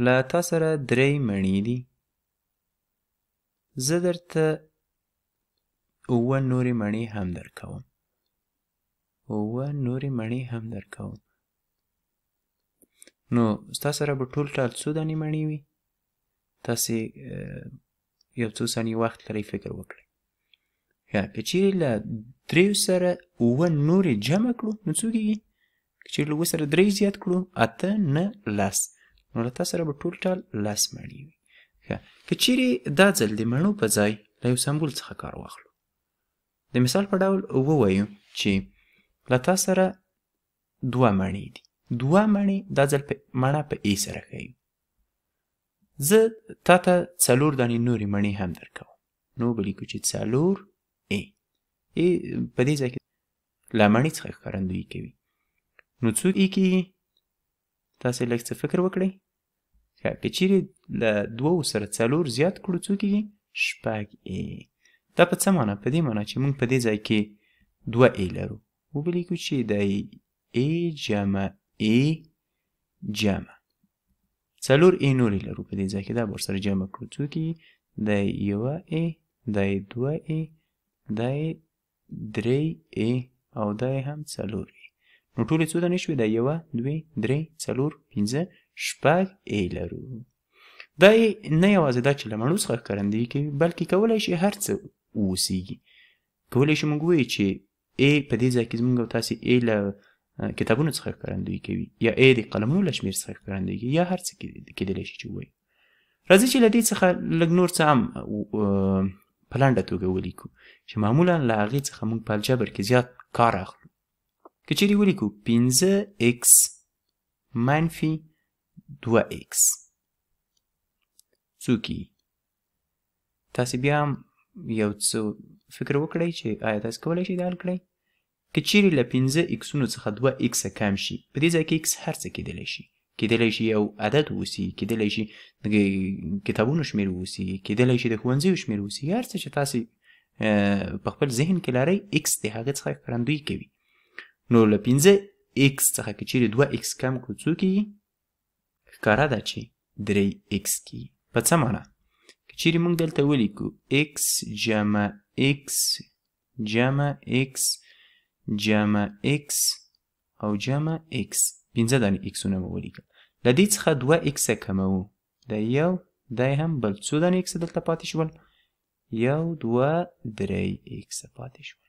له تا سره 3 مڼې دي. زه درته 7 نورې مڼې هم درکوم. 7 نورې مڼې هم درکوم. نو ستا سره به ټول ټال څو دانې مڼې وي؟ تاسې یو څو ثانیې وخت لرئ فکر وکړئ. که چیرې له 3 سره 7 نورې جمع کړو نو څو کېږي؟ که چیرې له 7 سره 3 زیات کړو 8 9 10 نو له تا سره به ټول ټال 10 مڼې وي. که چیرې دا ځل د مڼو په ځای له یو سمبول څخه کار واخلو، د مثال په ډول ووایو چې له تا سره 2 مڼې دي. 2 مڼې دا ځل مڼه په ای سره ښیو. زه تا ته 4 دانې نورې مڼې هم درکوم. نو به لیکو چې 4 ای. ای په دې ځای کې له مڼې څخه ښکارندویي کوي. نو څو ای کېږي؟ تاسې لږ څه فکر وکړئ. که چیرې له 2 سره 4 زیات کړو څو کېږي؟ 6 ای. دا په څه معنی؟ په دې معنی چې موږ په دې ځای کې 2 ای لرو. وبه لیکو چې د ای جمع ای جمع 4 ای نورې لرو په دې ځای کې. دا به ورسره جمع کړو څو کېږي؟ د 1 ای، د 2 ای، د 3 ای او د هم 4 ای. نو ټولې څو دانې شوې؟ د 1 2 3 4 5 6 ای لرو. دا نه یوازې دا چې له مڼو څخه ښکارندویي کوي بلکې کولی شي هر څه واوسیږي. کولی شي موږ ووایو چې ای په دې ځای کې زموږ او تاسې ای له کتابونو څخه ښکارندویي کوي، یا ای د قلمونو له شمېر څخه ښکارندویي کوي، یا هر څه کېدلی شي چې ووایو. راځئ چې له دې څخه لږ نور څه هم په لنډه توګه ولیکو چې معمولا له هغې څخه موږ په الجبر کې زیات کار اخلو. که چیرې ولیکو 5x منفي 2x څو کېږي؟ تاسې بیا هم یو څه فکر وکړئ چې آیا تاسې کولی شئ دا حل کړئ؟ که چیرې له 5 اکسونو څخه 2 اکسه کم شي، په دې ځای کې اکس هر څه کېدلی شي. کېدلی شي یو عدد واوسي، کېدلی شي د کتابونو شمېر واوسي، کېدلی شي د ښوونځیو شمېر واوسي. هر څه چې تاسې په خپل ذهن کې لرئ اکس د هغې څخه ښکارندویي کوي. نو له 5 اکس څخه که چیرې 2 اکس کم کړو څو کېږي؟ ښکاره ده چې 3 اکس کېږي. په څه معنی؟ که چیرې موږ دلته ولیکو اکس جمع اکس جمع اکس جمع اکس او جمع اکس، 15 دانې اکسونه مو ولیکل. له دې څخه 2 اکسه کموو، د یو دی هم بل څو دانې اکسه دلته پاتې شول؟ 1 2 3 اکسه پاتې شول.